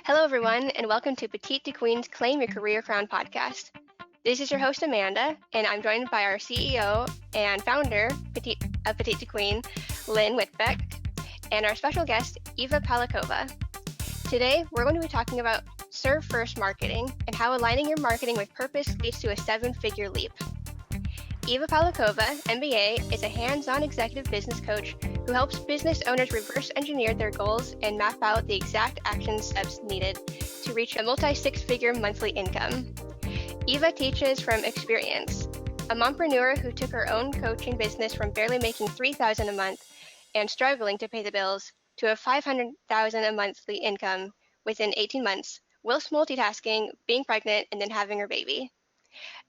Hello, everyone, and welcome to Petite to Queen's Claim Your Career Crown podcast. This is your host, Amanda, and I'm joined by our CEO and founder of Petite to Queen, Lynn Whitbeck, and our special guest, Iva Paleckova. Today, we're going to be talking about Serve First marketing and how aligning your marketing with purpose leads to a seven-figure leap. Iva Paleckova, MBA, is a hands-on executive business coach who helps business owners reverse engineer their goals and map out the exact action steps needed to reach a multi-six-figure monthly income. Iva teaches from experience, a mompreneur who took her own coaching business from barely making $3,000 a month and struggling to pay the bills to a $500,000 a monthly income within 18 months, whilst multitasking, being pregnant, and then having her baby.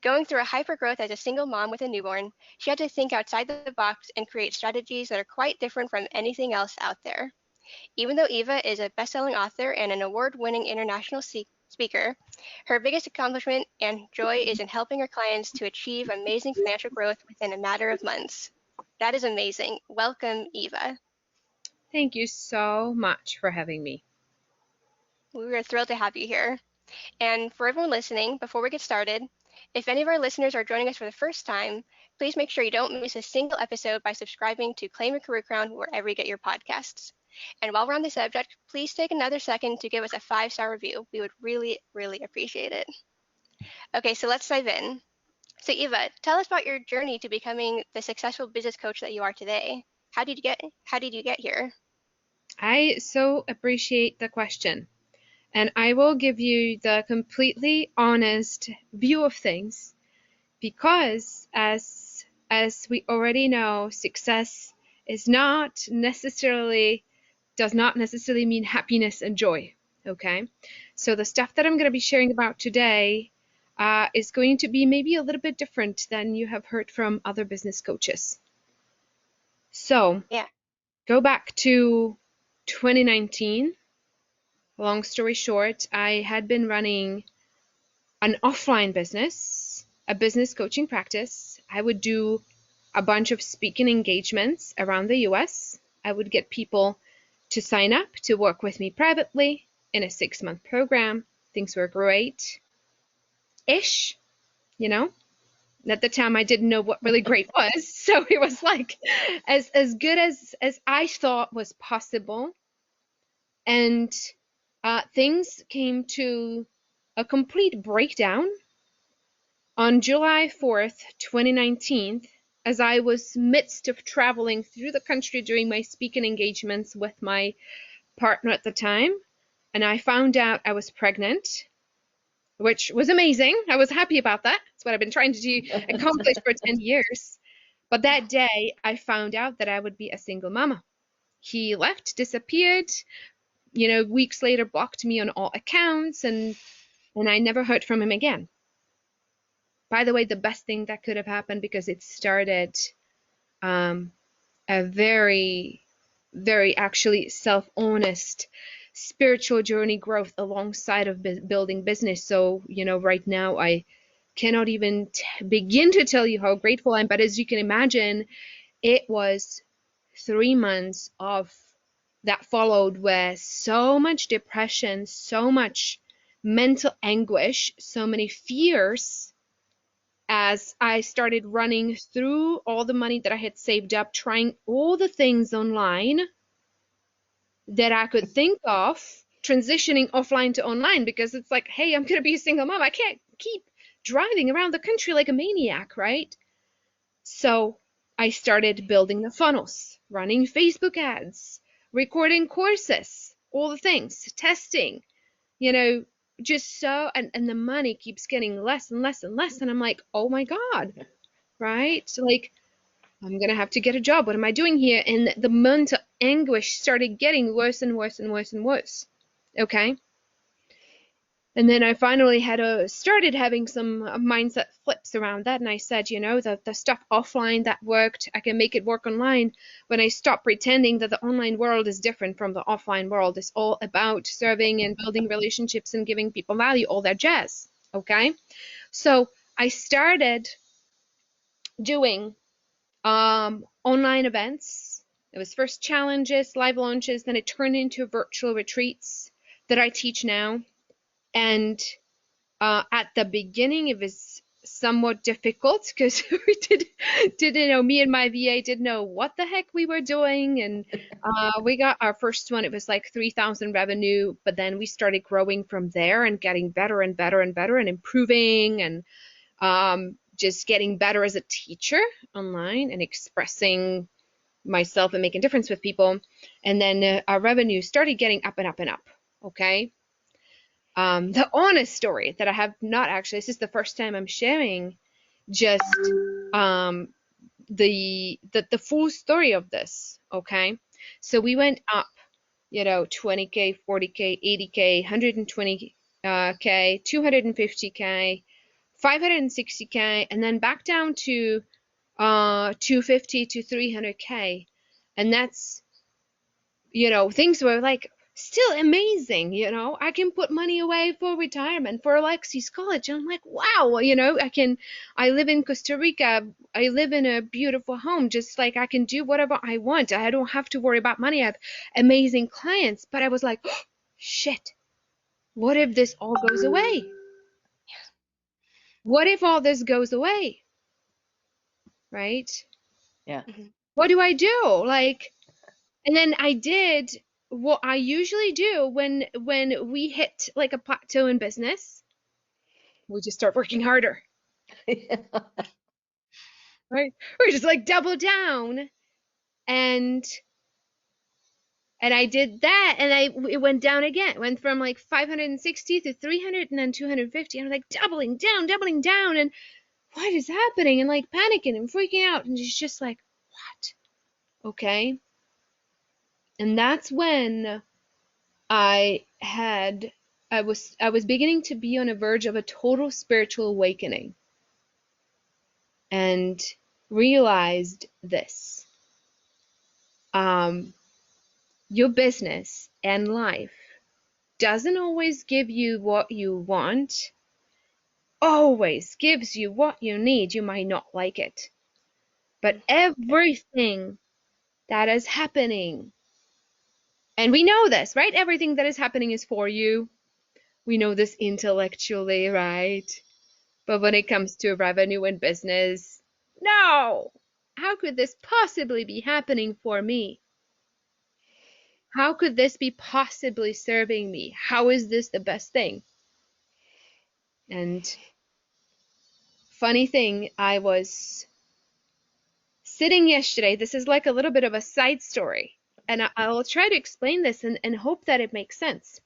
Going through a hypergrowth as a single mom with a newborn, she had to think outside the box and create strategies that are quite different from anything else out there. Even though Iva is a best-selling author and an award-winning international speaker, her biggest accomplishment and joy is in helping her clients to achieve amazing financial growth within a matter of months. That is amazing. Welcome, Iva. Thank you so much for having me. We are thrilled to have you here. And for everyone listening, before we get started, if any of our listeners are joining us for the first time, please make sure you don't miss a single episode by subscribing to Claim Your Career Crown wherever you get your podcasts. And while we're on the subject, please take another second to give us a 5-star review. We would really, really appreciate it. Okay, so let's dive in. So Iva, tell us about your journey to becoming the successful business coach that you are today. How did you get here? I so appreciate the question. And I will give you the completely honest view of things because as we already know, success does not necessarily mean happiness and joy. Okay? So the stuff that I'm going to be sharing about today is going to be maybe a little bit different than you have heard from other business coaches. So go back to 2019. Long story short, I had been running an offline business, a business coaching practice. I would do a bunch of speaking engagements around the US. I would get people to sign up to work with me privately in a 6-month program. Things were great-ish, you know. At the time, I didn't know what really great was, so it was like as good as I thought was possible. And things came to a complete breakdown on July 4th, 2019, as I was midst of traveling through the country doing my speaking engagements with my partner at the time, and I found out I was pregnant, which was amazing. I was happy about that. That's what I've been trying to accomplish for 10 years. But that day, I found out that I would be a single mama. He left, disappeared, weeks later blocked me on all accounts, and I never heard from him again. By the way, the best thing that could have happened, because it started a very, very actually self-honest spiritual journey growth alongside of building business. So, right now I cannot even begin to tell you how grateful I am. But as you can imagine, it was 3 months of that followed with so much depression, so much mental anguish, so many fears, as I started running through all the money that I had saved up, trying all the things online that I could think of, transitioning offline to online, because it's like, hey, I'm going to be a single mom. I can't keep driving around the country like a maniac, right? So I started building the funnels, running Facebook ads, recording courses, all the things, testing, just so, and the money keeps getting less and less and less. And I'm like, oh my God, right? Like, I'm going to have to get a job. What am I doing here? And the mental anguish started getting worse and worse and worse and worse. Okay. And then I finally started having some mindset flips around that. And I said, the stuff offline that worked, I can make it work online when I stop pretending that the online world is different from the offline world. It's all about serving and building relationships and giving people value, all that jazz. Okay. So I started doing online events. It was first challenges, live launches, then it turned into virtual retreats. that I teach now. And at the beginning, it was somewhat difficult because we didn't know, me and my VA didn't know what the heck we were doing. And we got our first one, it was like 3,000 revenue, but then we started growing from there and getting better and better and better and improving and just getting better as a teacher online and expressing myself and making a difference with people. And then our revenue started getting up and up and up. Okay. The honest story that I have not actually, this is the first time I'm sharing just the full story of this. Okay. So we went up, 20K, 40K, 80K, 120K, 250K, 560K, and then back down to 250 to 300K. And that's, things were like still amazing. I can put money away for retirement, for Alexi's college. I'm like, wow, I live in Costa Rica. I live in a beautiful home. Just like I can do whatever I want. I don't have to worry about money. I have amazing clients. But I was like, oh, shit, what if this all goes away? What if all this goes away? Right? Yeah. What do I do? And then I did what I usually do when we hit like a plateau in business. We just start working harder. Right? We just like double down. And I did that, and it went down again. It went from like 560 to 300 and then 250. And I'm like doubling down, and what is happening? And like panicking and freaking out, and it's just like, what? Okay. And that's when I was beginning to be on the verge of a total spiritual awakening and realized this. Your business and life doesn't always give you what you want, always gives you what you need. You might not like it, but everything that is happening, and we know this, right? Everything that is happening is for you. We know this intellectually, right? But when it comes to revenue and business, no! How could this possibly be happening for me? How could this be possibly serving me? How is this the best thing? And funny thing, I was sitting yesterday, this is like a little bit of a side story, and I'll try to explain this and hope that it makes sense.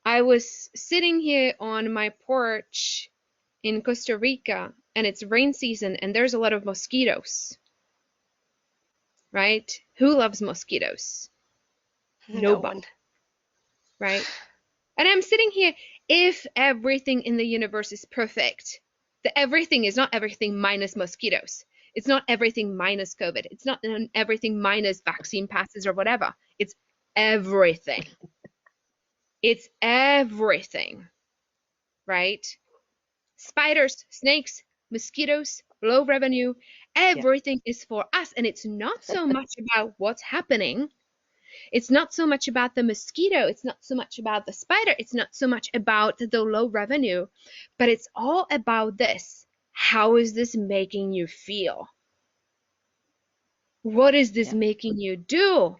I was sitting here on my porch in Costa Rica, and it's rain season, and there's a lot of mosquitoes. Right? Who loves mosquitoes? No one. Right? And I'm sitting here, if everything in the universe is perfect, the everything is not everything minus mosquitoes. It's not everything minus COVID. It's not everything minus vaccine passes or whatever. It's everything. It's everything. Right? Spiders, snakes, mosquitoes, low revenue, everything is for us. And it's not so much about what's happening. It's not so much about the mosquito. It's not so much about the spider. It's not so much about the low revenue, but it's all about this. How is this making you feel? What is this making you do?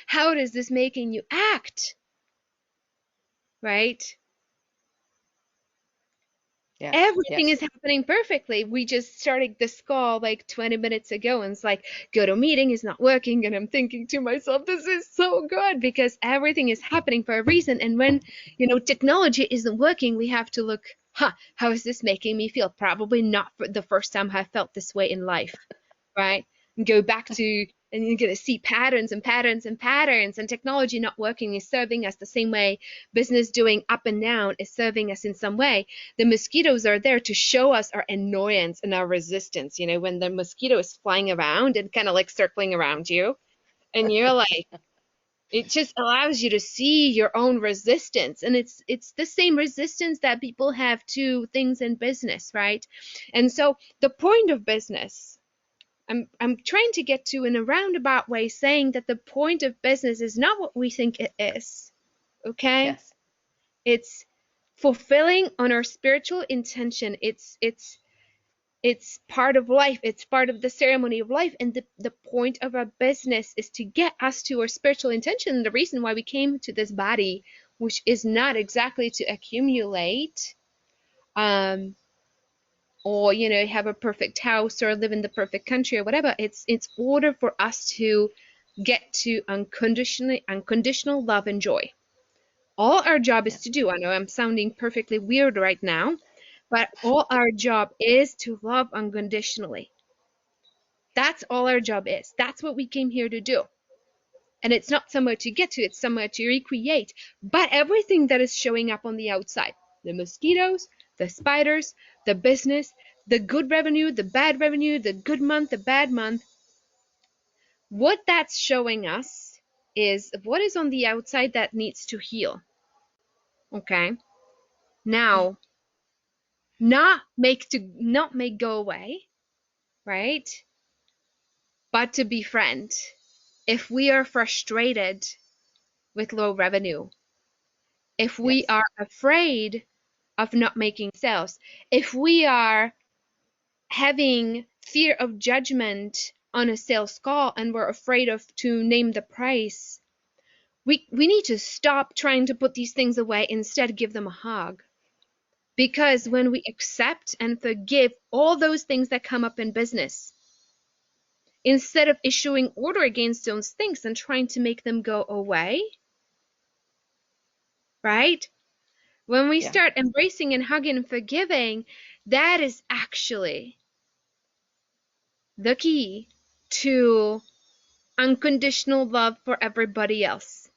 How is this making you act? Right? Everything is happening perfectly. We just started this call like 20 minutes ago, and it's like, go to meeting is not working. And I'm thinking to myself, this is so good because everything is happening for a reason. And when, technology isn't working, we have to look, how is this making me feel? Probably not for the first time I felt this way in life, right? And go back to, and you're going to see patterns and patterns and patterns, and technology not working is serving us the same way business doing up and down is serving us in some way. The mosquitoes are there to show us our annoyance and our resistance. When the mosquito is flying around and kind of like circling around you, and you're like, it just allows you to see your own resistance. And it's the same resistance that people have to things in business, right? And so the point of business, I'm trying to get to in a roundabout way, saying that the point of business is not what we think it is. Okay? Yes. It's fulfilling on our spiritual intention. It's part of life. It's part of the ceremony of life. And the point of our business is to get us to our spiritual intention. The reason why we came to this body, which is not exactly to accumulate, or, you know, have a perfect house or live in the perfect country or whatever. It's order for us to get to unconditional love and joy. All our job is to do. I know I'm sounding perfectly weird right now, but all our job is to love unconditionally. That's all our job is. That's what we came here to do. And it's not somewhere to get to, it's somewhere to recreate. But everything that is showing up on the outside, the mosquitoes, the spiders, the business, the good revenue, the bad revenue, the good month, the bad month, what that's showing us is what is on the outside that needs to heal. Okay? Now, not make go away, right? But to befriend. If we are frustrated with low revenue, if we are afraid of not making sales, if we are having fear of judgment on a sales call and we're afraid to name the price, we need to stop trying to put these things away, instead give them a hug. Because when we accept and forgive all those things that come up in business, instead of issuing order against those things and trying to make them go away, right? When we start embracing and hugging and forgiving, that is actually the key to unconditional love for everybody else.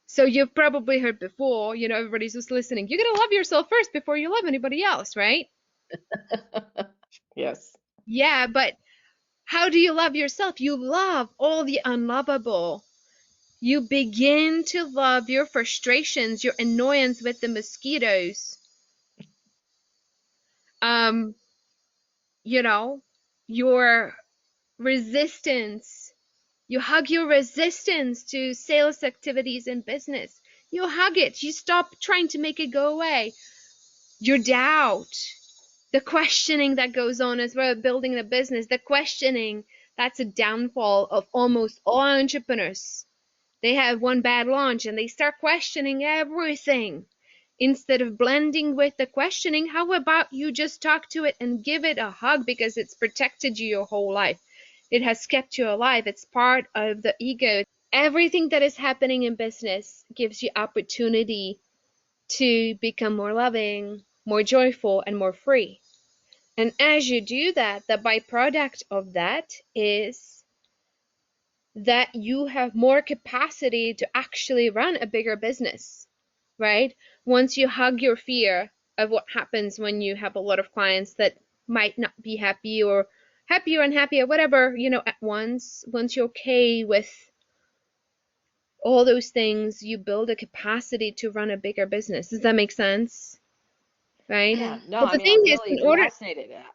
So you've probably heard before, you know, everybody's just listening, you're going to love yourself first before you love anybody else, right? Yes. Yeah, but how do you love yourself? You love all the unlovable. You begin to love your frustrations, your annoyance with the mosquitoes. You know, your resistance. You hug your resistance to sales activities in business. You hug it. You stop trying to make it go away. Your doubt, the questioning that goes on as we're building the business, the questioning, that's a downfall of almost all entrepreneurs. They have one bad launch and they start questioning everything. Instead of blending with the questioning, how about you just talk to it and give it a hug, because it's protected you your whole life. It has kept you alive. It's part of the ego. Everything that is happening in business gives you opportunity to become more loving, more joyful, and more free. And as you do that, the byproduct of that is that you have more capacity to actually run a bigger business, right? Once you hug your fear of what happens when you have a lot of clients that might not be happy or unhappy or whatever, you know, at once you're okay with all those things, you build a capacity to run a bigger business. Does that make sense? Right? Yeah, no, But I the mean, thing I'm is, really in order, fascinated at.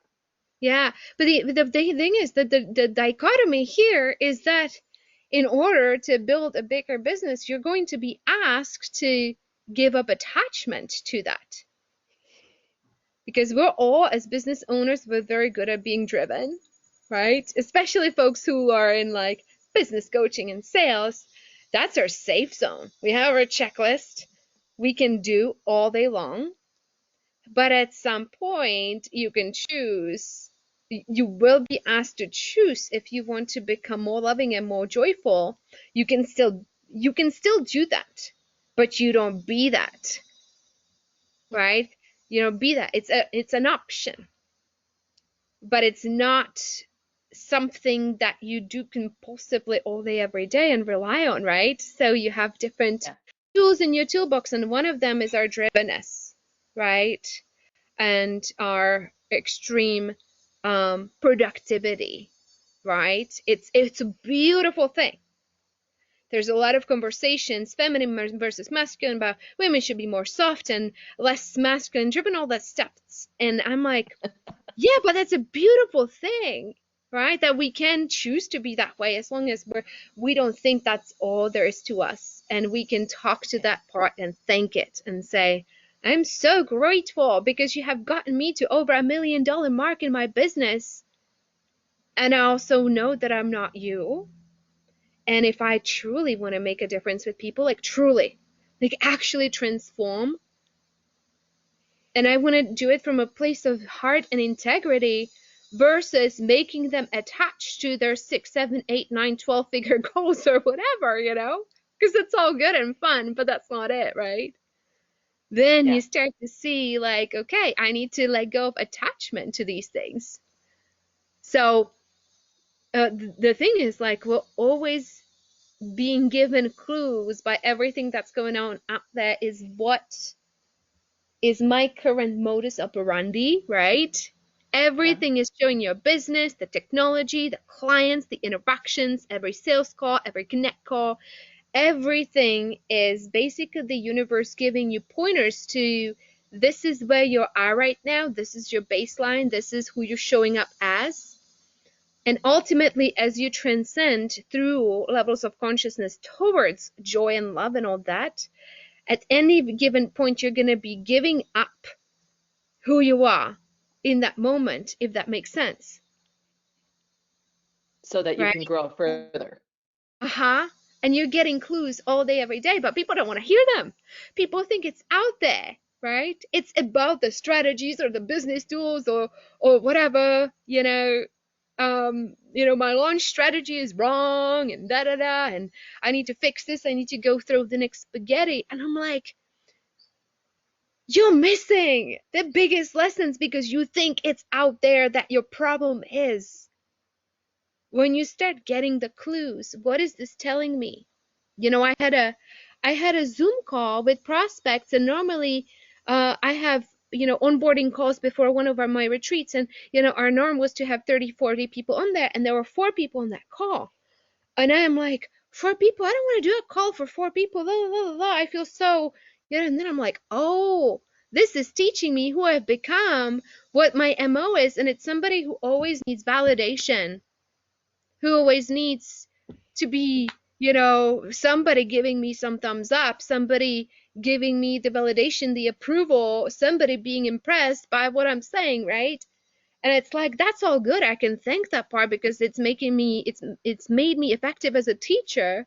yeah, but the thing is that the dichotomy here is that in order to build a bigger business, you're going to be asked to give up attachment to that. Because we're all, as business owners, we're very good at being driven, right? Especially folks who are in like business coaching and sales. That's our safe zone. We have our checklist. We can do all day long. But at some point, you can choose. You will be asked to choose if you want to become more loving and more joyful. You can still do that, but you don't be that, right? You don't be that. It's an option, but it's not something that you do compulsively all day, every day and rely on, right? So you have different tools in your toolbox, and one of them is our drivenness, right? And our extreme productivity, right? It's a beautiful thing. There's a lot of conversations, feminine versus masculine, about women should be more soft and less masculine driven, all that stuff. And I'm like, yeah, but that's a beautiful thing. right? That we can choose to be that way as long as we don't think that's all there is to us. And we can talk to that part and thank it and say, I'm so grateful because you have gotten me to over $1 million mark in my business. And I also know that I'm not you. And if I truly want to make a difference with people, like truly, like actually transform, and I want to do it from a place of heart and integrity versus making them attached to their 6, 7, 8, 9, 12 figure goals or whatever, because it's all good and fun, but that's not it, right? Then you start to see like, okay, I need to let go of attachment to these things. So the thing is, like, we're always being given clues by everything that's going on out there. Is what is my current modus operandi, right? Everything is showing your business, the technology, the clients, the interactions, every sales call, every connect call. Everything is basically the universe giving you pointers to, this is where you are right now. This is your baseline. This is who you're showing up as. And ultimately, as you transcend through levels of consciousness towards joy and love and all that, at any given point, you're going to be giving up who you are in that moment, if that makes sense. So that you right? can grow further. And you're getting clues all day, every day, but people don't want to hear them. People think it's out there, right? It's about the strategies or the business tools or whatever, my launch strategy is wrong and da da da, and I need to fix this. I need to go through the next spaghetti. And I'm like, you're missing the biggest lessons because you think it's out there that your problem is. When you start getting the clues, what is this telling me? I had a Zoom call with prospects, and normally I have onboarding calls before one of my retreats, and our norm was to have 30-40 people on there, and there were 4 people on that call. And I am like, 4 people? I don't want to do a call for 4 people. Blah, blah, blah, blah. I feel so, and then I'm like, oh, this is teaching me who I've become, what my MO is, and it's somebody who always needs validation, who always needs to be, somebody giving me some thumbs up, somebody giving me the validation, the approval, somebody being impressed by what I'm saying, right? And it's like, that's all good. I can thank that part because it's made me effective as a teacher.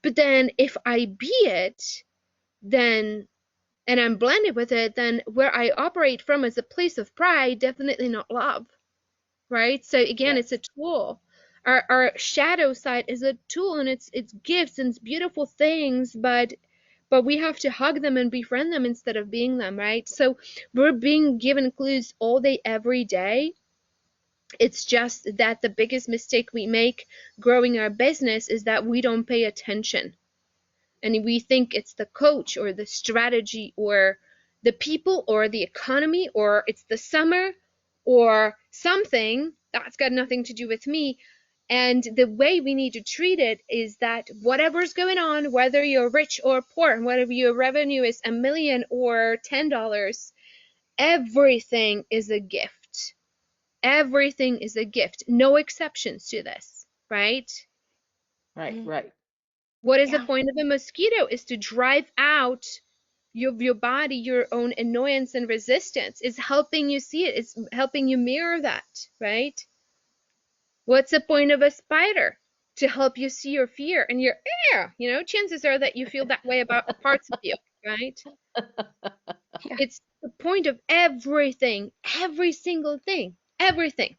But then if I be it, then, and I'm blended with it, then where I operate from is a place of pride, definitely not love, right? So again, it's a tool. Our shadow side is a tool, and it's gifts and it's beautiful things, but we have to hug them and befriend them instead of being them, right? So we're being given clues all day, every day. It's just that the biggest mistake we make growing our business is that we don't pay attention. And we think it's the coach or the strategy or the people or the economy or it's the summer or something that's got nothing to do with me. And the way we need to treat it is that whatever's going on, whether you're rich or poor, and whether your revenue is $1 million or $10, everything is a gift. Everything is a gift. No exceptions to this, right? Right. What is the point of a mosquito? Is to drive out your body, your own annoyance and resistance. It's helping you see it. It's helping you mirror that, right? What's the point of a spider? To help you see your fear and your chances are that you feel that way about parts of you, right? It's the point of everything, every single thing, everything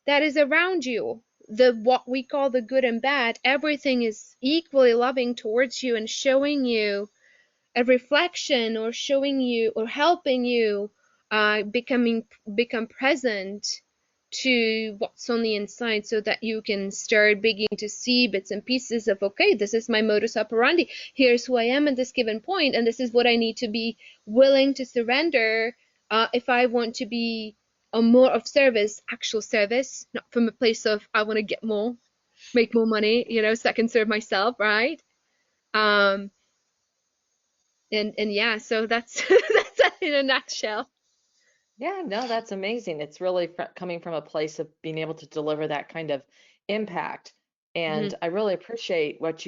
that is around you, what we call the good and bad, everything is equally loving towards you and showing you a reflection or showing you or helping you become present to what's on the inside so that you can start beginning to see bits and pieces of, okay, this is my modus operandi. Here's who I am at this given point, and this is what I need to be willing to surrender if I want to be a more of service, actual service, not from a place of I want to get more, make more money, so I can serve myself, right? And yeah, so that's that's that in a nutshell. Yeah, no, that's amazing. It's really coming from a place of being able to deliver that kind of impact. Hmm. And I really appreciate what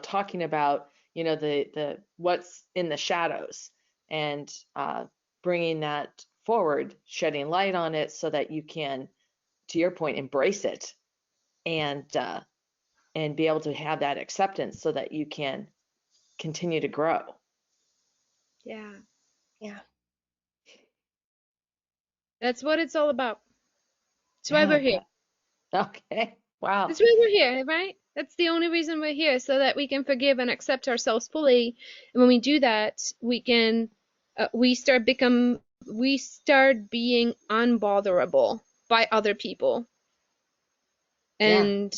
talking about, the what's in the shadows and bringing that forward, shedding light on it so that you can, to your point, embrace it and be able to have that acceptance so that you can continue to grow. Yeah, Yeah. that's what it's all about. That's why Yeah, we're here. okay. Wow. That's why we're here, right? That's the only reason we're here, so that we can forgive and accept ourselves fully. And when we do that, we start being unbotherable by other people. Yeah, And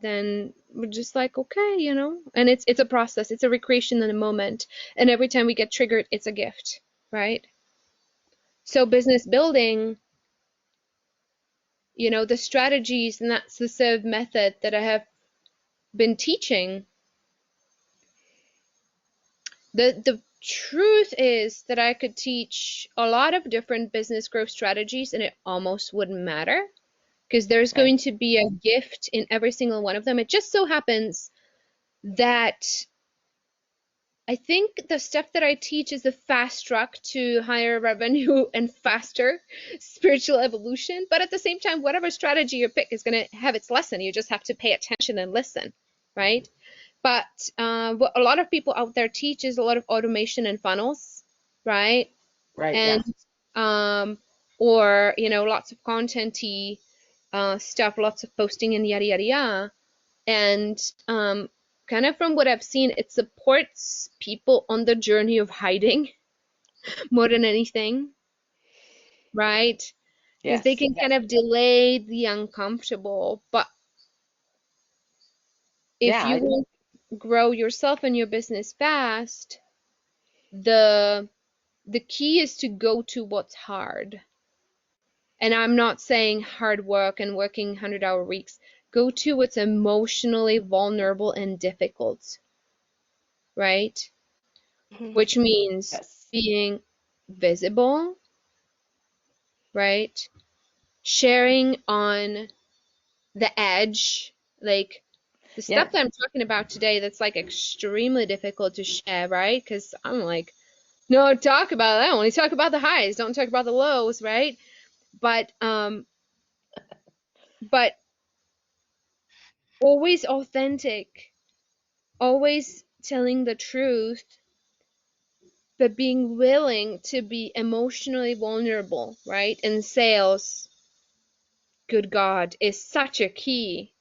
then we're just like, okay, and it's a process, it's a recreation in a moment. And every time we get triggered, it's a gift, right? So business building, the strategies, and that's the serve method that I have been teaching. The truth is that I could teach a lot of different business growth strategies and it almost wouldn't matter, because there's okay. going to be a gift in every single one of them. It just so happens that I think the stuff that I teach is the fast track to higher revenue and faster spiritual evolution. But at the same time, whatever strategy you pick is going to have its lesson. You just have to pay attention and listen, right? But what a lot of people out there teach is a lot of automation and funnels, right? Right, And yeah. or lots of content-y stuff, lots of posting and yada yada yada. And kind of from what I've seen, it supports people on the journey of hiding more than anything, right? Because they Yes. can kind of delay the uncomfortable. But if Yeah, you want to grow yourself and your business fast, the the key is to go to what's hard. And I'm not saying hard work and working 100-hour weeks. Go to what's emotionally vulnerable and difficult, right? Mhm. Which means yes. being visible, right? Sharing on the edge, like the Yeah, stuff that I'm talking about today that's like extremely difficult to share, right? Because I'm like, no, talk about that. Only talk about the highs, don't talk about the lows, right? But but always authentic, always telling the truth, but being willing to be emotionally vulnerable, right? In sales, good God, is such a key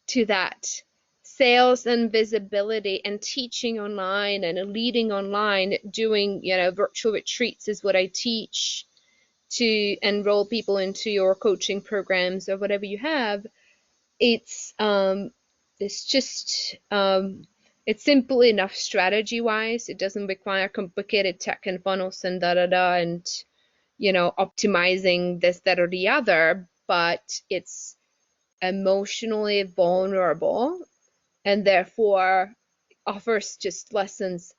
to that. Sales and visibility and teaching online and leading online, doing, virtual retreats is what I teach to enroll people into your coaching programs or whatever you have. It's just it's simple enough strategy wise. It doesn't require complicated tech and funnels and da da da and optimizing this, that, or the other, but it's emotionally vulnerable and therefore offers just lessons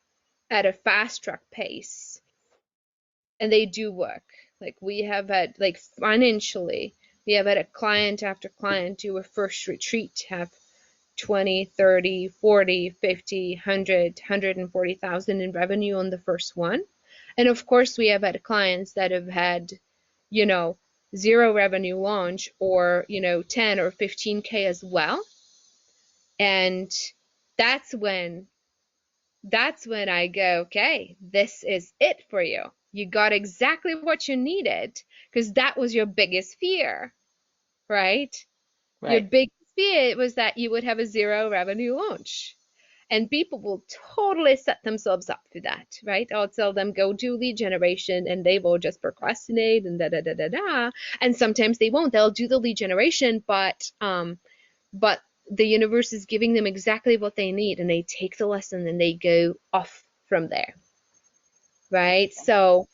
at a fast track pace. And they do work. Like we have had, like financially, we have had a client after client do a first retreat have 20, 30, 40, 50, 100, 140,000 in revenue on the first one. And of course, we have had clients that have had, you know, zero revenue launch or, 10 or 15K as well. And that's when I go, okay, this is it for you. You got exactly what you needed because that was your biggest fear, right? Your right. biggest fear was that you would have a zero revenue launch. And people will totally set themselves up for that, right? I'll tell them go do lead generation and they will just procrastinate and da da da da da. And sometimes they won't. They'll do the lead generation, but the universe is giving them exactly what they need and they take the lesson and they go off from there, right? So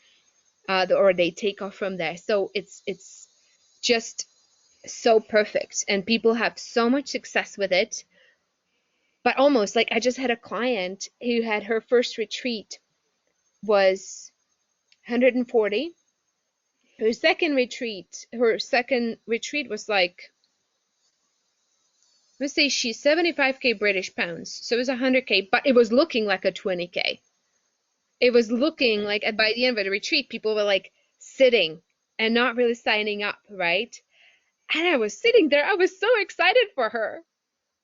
or they take off from there. So it's just so perfect and people have so much success with it. But almost like I just had a client who had her first retreat was 140 her second retreat was like, let's say she's 75K British pounds. So it was 100K, but it was looking like a 20K. It was looking like by the end of the retreat, people were like sitting and not really signing up, right? And I was sitting there. I was so excited for her,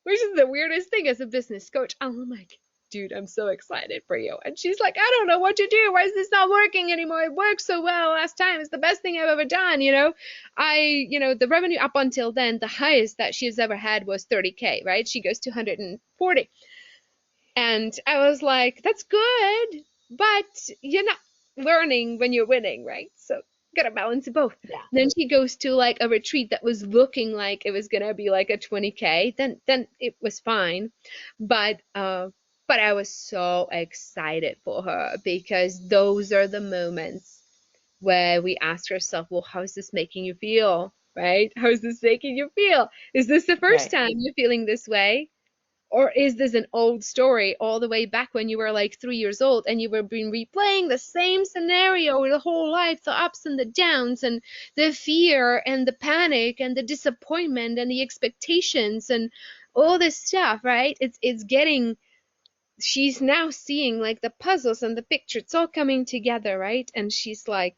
which is the weirdest thing as a business coach. I'm like, dude, I'm so excited for you. And she's like, I don't know what to do. Why is this not working anymore? It worked so well last time. It's the best thing I've ever done, you know? The revenue up until then, the highest that she's ever had was 30K, right? She goes to 140. And I was like, that's good, but you're not learning when you're winning, right? So gotta balance both. Yeah. Then she goes to like a retreat that was looking like it was gonna be like a 20K. Then it was fine, but I was so excited for her because those are the moments where we ask ourselves, well, how is this making you feel, right? How is this making you feel? Is this the first Right. time you're feeling this way? Or is this an old story all the way back when you were like 3 years old and you were been replaying the same scenario the whole life, the ups and the downs and the fear and the panic and the disappointment and the expectations and all this stuff, right? It's getting, she's now seeing like the puzzles and the picture, it's all coming together, right? And she's like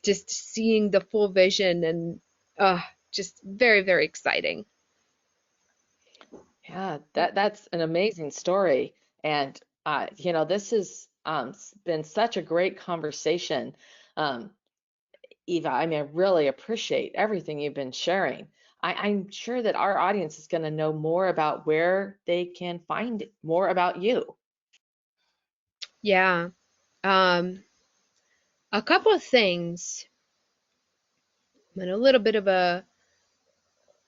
just seeing the full vision and just very, very exciting. Yeah, that's an amazing story. And this has been such a great conversation. Um, Eva, I mean, I really appreciate everything you've been sharing. I'm sure that our audience is going to know more about where they can find more about you. Yeah. Um, a couple of things, and a little bit of a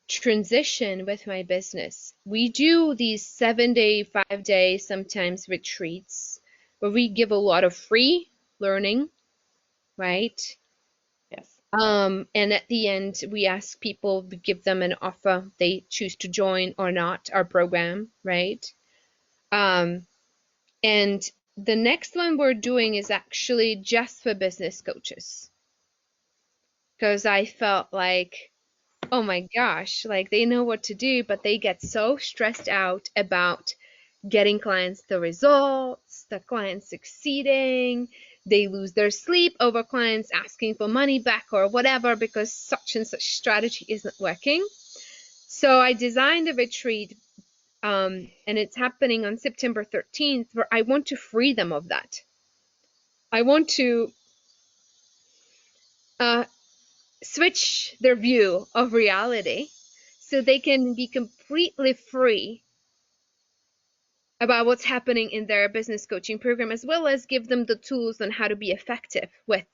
transition with my business. We do these 7-day, 5-day, sometimes retreats where we give a lot of free learning, right? Yes. And at the end, we ask people, we give them an offer. They choose to join or not our program, right? Um, and the next one we're doing is actually just for business coaches. Because I felt like, oh my gosh, like they know what to do, but they get so stressed out about getting clients the results, the clients succeeding. They lose their sleep over clients asking for money back or whatever because such and such strategy isn't working. So I designed a retreat, and it's happening on September 13th, where I want to free them of that. I want to switch their view of reality so they can be completely free about what's happening in their business coaching program, as well as give them the tools on how to be effective with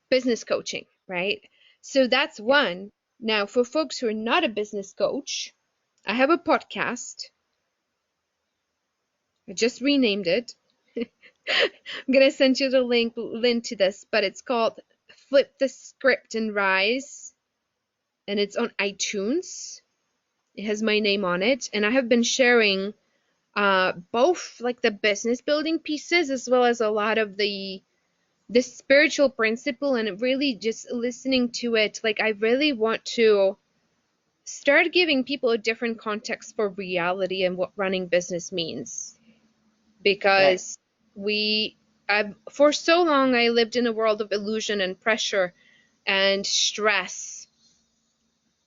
business coaching, right? So that's one. Now, for folks who are not a business coach, I have a podcast. I just renamed it. I'm going to send you the link to this, but it's called Flip the Script and Rise, and it's on iTunes. It has my name on it, and I have been sharing both like the business building pieces as well as a lot of the spiritual principle, and really just listening to it. Like I really want to start giving people a different context for reality and what running business means, because for so long I lived in a world of illusion and pressure and stress,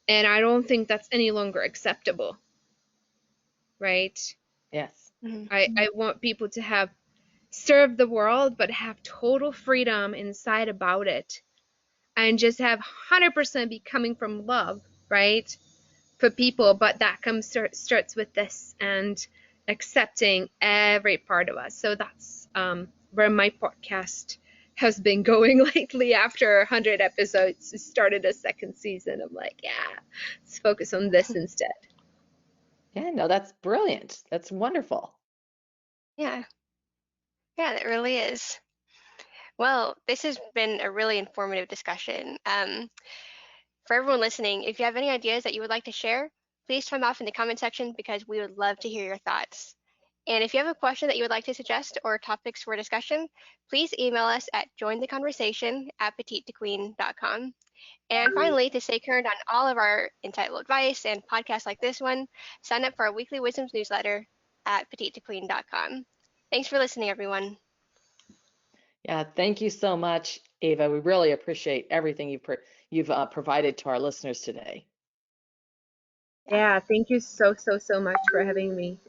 and I don't think that's any longer acceptable, right? Yes. I want people to have serve the world, but have total freedom inside about it, and just have 100% be coming from love, right? For people, but that starts with this and accepting every part of us. So that's where my podcast has been going lately. After 100 episodes, started a second season. I'm like, yeah, let's focus on this instead. Yeah, no, that's brilliant. That's wonderful. Yeah. Yeah, that really is. Well, this has been a really informative discussion. For everyone listening, if you have any ideas that you would like to share, please time off in the comment section because we would love to hear your thoughts. And if you have a question that you would like to suggest or topics for discussion, please email us at jointheconversation@petitequeen.com. And finally, to stay current on all of our insightful advice and podcasts like this one, sign up for our weekly wisdoms newsletter at petitequeen.com. Thanks for listening, everyone. Yeah, thank you so much, Ava. We really appreciate everything you've provided to our listeners today. Yeah, thank you so much for having me.